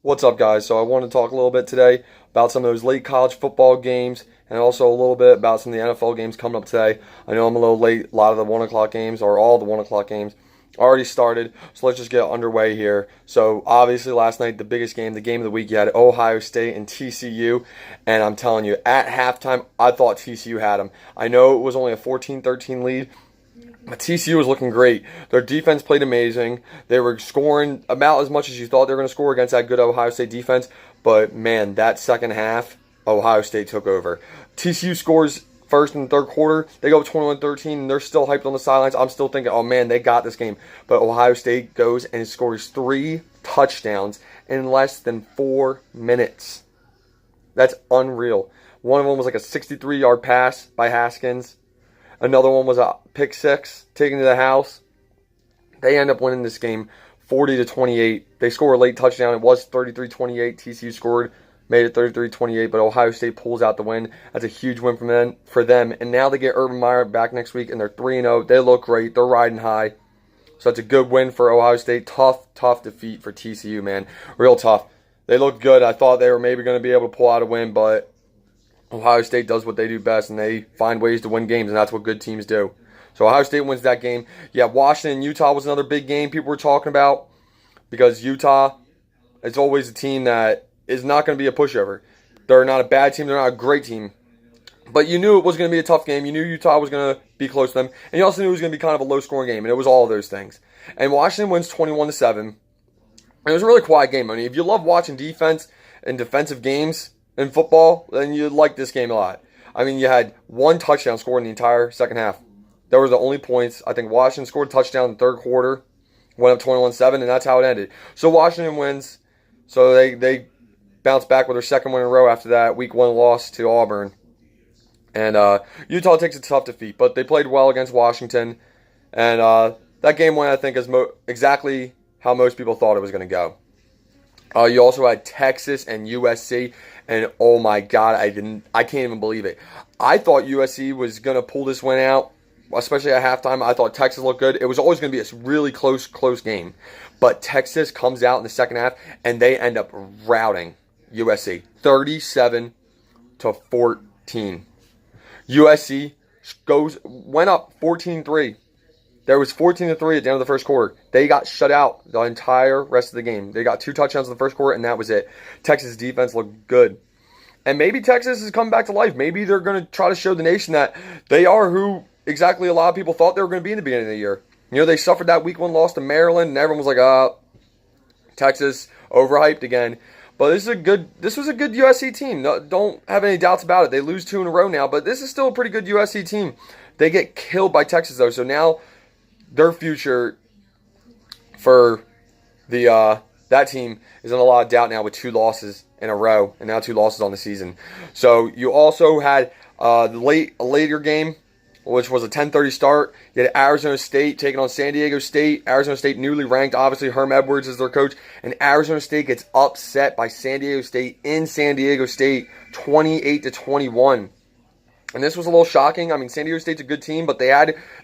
What's up, guys? So I want to talk a little bit today about some of those late college football games and also a little bit about some of the NFL games coming up today. I know I'm a little late. A lot of the 1 o'clock games, or all the 1 o'clock games, already started. So let's just get underway here. So obviously last night, the biggest game, the game of the week, you had Ohio State and TCU. And I'm telling you, at halftime, I thought TCU had them. I know it was only a 14-13 lead. But TCU was looking great. Their defense played amazing. They were scoring about as much as you thought they were going to score against that good Ohio State defense. But, man, that second half, Ohio State took over. TCU scores first and third quarter. They go up 21-13, and they're still hyped on the sidelines. I'm still thinking, oh, man, they got this game. But Ohio State goes and scores 3 touchdowns in less than 4 minutes. That's unreal. One of them was like a 63-yard pass by Haskins. Another one was a pick six taken to the house. They end up winning this game 40-28. They score a late touchdown. It was 33-28. TCU scored, made it 33-28, but Ohio State pulls out the win. That's a huge win for them. And now they get Urban Meyer back next week, and they're 3-0. They look great. They're riding high. So that's a good win for Ohio State. Tough defeat for TCU, man. Real tough. They looked good. I thought they were maybe going to be able to pull out a win, but Ohio State does what they do best, and they find ways to win games, and that's what good teams do. So Ohio State wins that game. Yeah, Washington and Utah was another big game people were talking about because Utah is always a team that is not going to be a pushover. They're not a bad team. They're not a great team. But you knew it was going to be a tough game. You knew Utah was going to be close to them. And you also knew it was going to be kind of a low-scoring game, and it was all of those things. And Washington wins 21-7. And it was a really quiet game. I mean, if you love watching defense and defensive games in football, then you like this game a lot. I mean, you had 1 touchdown scored in the entire second half. That were the only points. I think Washington scored a touchdown in the third quarter, went up 21-7, and that's how it ended. So Washington wins. So they bounce back with their second win in a row after that week 1 loss to Auburn. And Utah takes a tough defeat, but they played well against Washington. And that game went, I think, is exactly how most people thought it was going to go. You also had Texas and USC, and oh my God, I can't even believe it. I thought USC was going to pull this win out, especially at halftime. I thought Texas looked good. It was always going to be a really close game. But Texas comes out in the second half, and they end up routing USC 37-14. USC went up 14-3. There was 14-3 at the end of the first quarter. They got shut out the entire rest of the game. They got 2 touchdowns in the first quarter, and that was it. Texas' defense looked good. And maybe Texas is coming back to life. Maybe they're going to try to show the nation that they are who exactly a lot of people thought they were going to be in the beginning of the year. You know, they suffered that week 1 loss to Maryland, and everyone was like, Texas overhyped again. But this was a good USC team. No, don't have any doubts about it. They lose 2 in a row now, but this is still a pretty good USC team. They get killed by Texas, though, so now their future for that team is in a lot of doubt now with 2 losses in a row, and now 2 losses on the season. So you also had a later game, which was a 10:30 start. You had Arizona State taking on San Diego State. Arizona State newly ranked. Obviously, Herm Edwards is their coach. And Arizona State gets upset by San Diego State in San Diego State, 28-21. And this was a little shocking. I mean, San Diego State's a good team, but they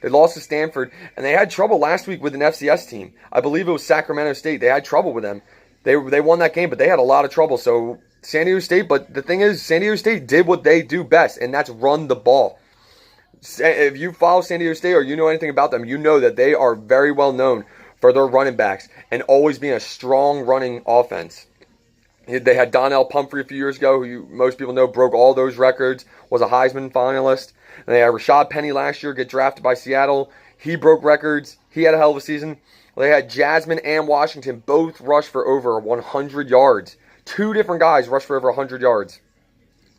lost to Stanford, and they had trouble last week with an FCS team. I believe it was Sacramento State. They had trouble with them. They won that game, but they had a lot of trouble. So San Diego State, but the thing is, San Diego State did what they do best, and that's run the ball. If you follow San Diego State or you know anything about them, you know that they are very well known for their running backs and always being a strong running offense. They had Donnell Pumphrey a few years ago, who most people know broke all those records, was a Heisman finalist. And they had Rashad Penny last year get drafted by Seattle. He broke records. He had a hell of a season. They had Jasmine and Washington both rush for over 100 yards. 2 different guys rush for over 100 yards.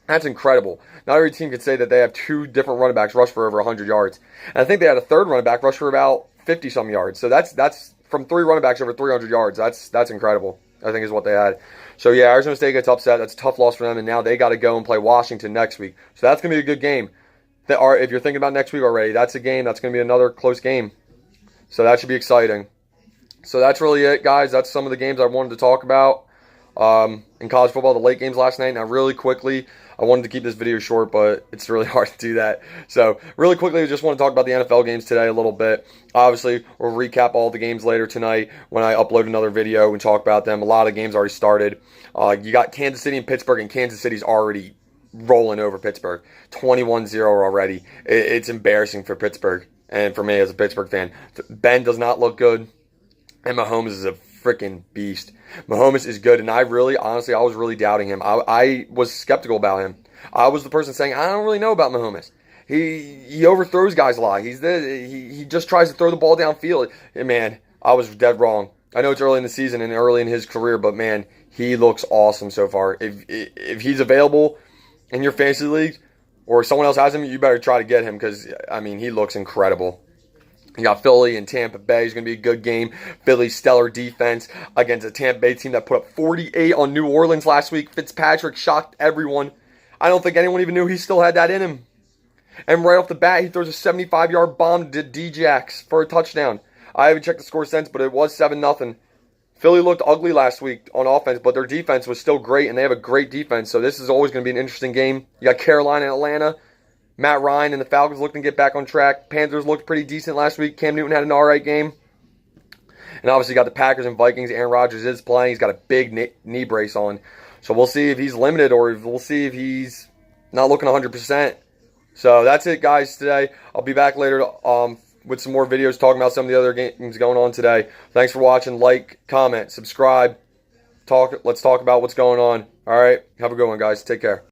That's incredible. Not every team can say that they have 2 different running backs rush for over 100 yards. And I think they had a third running back rush for about 50-some yards. So that's from 3 running backs over 300 yards. That's incredible, I think is what they had. So, yeah, Arizona State gets upset. That's a tough loss for them, and now they got to go and play Washington next week. So that's going to be a good game. If you're thinking about next week already, that's a game. That's going to be another close game. So that should be exciting. So that's really it, guys. That's some of the games I wanted to talk about. in college football, the late games last night. Now, really quickly, I wanted to keep this video short, but it's really hard to do that. So, really quickly, I just want to talk about the NFL games today a little bit. Obviously, we'll recap all the games later tonight when I upload another video and talk about them. A lot of games already started. You got Kansas City and Pittsburgh, and Kansas City's already rolling over Pittsburgh. 21-0 already. It's embarrassing for Pittsburgh and for me as a Pittsburgh fan. Ben does not look good, and Mahomes is a freaking beast. Mahomes is good, and honestly, I was really doubting him. I was skeptical about him. I was the person saying, I don't really know about Mahomes. He overthrows guys a lot. He just tries to throw the ball downfield. And man, I was dead wrong. I know it's early in the season and early in his career, but man, he looks awesome so far. If he's available in your fantasy league or someone else has him, you better try to get him because, I mean, he looks incredible. You got Philly and Tampa Bay. It's going to be a good game. Philly's stellar defense against a Tampa Bay team that put up 48 on New Orleans last week. Fitzpatrick shocked everyone. I don't think anyone even knew he still had that in him. And right off the bat, he throws a 75-yard bomb to D-Jax for a touchdown. I haven't checked the score since, but it was 7-0. Philly looked ugly last week on offense, but their defense was still great, and they have a great defense. So this is always going to be an interesting game. You got Carolina and Atlanta. Matt Ryan and the Falcons looking to get back on track. Panthers looked pretty decent last week. Cam Newton had an all right game. And obviously you got the Packers and Vikings. Aaron Rodgers is playing. He's got a big knee brace on. So we'll see if he's limited or we'll see if he's not looking 100%. So that's it, guys, today. I'll be back later with some more videos talking about some of the other games going on today. Thanks for watching. Like, comment, subscribe. Let's talk about what's going on. All right. Have a good one, guys. Take care.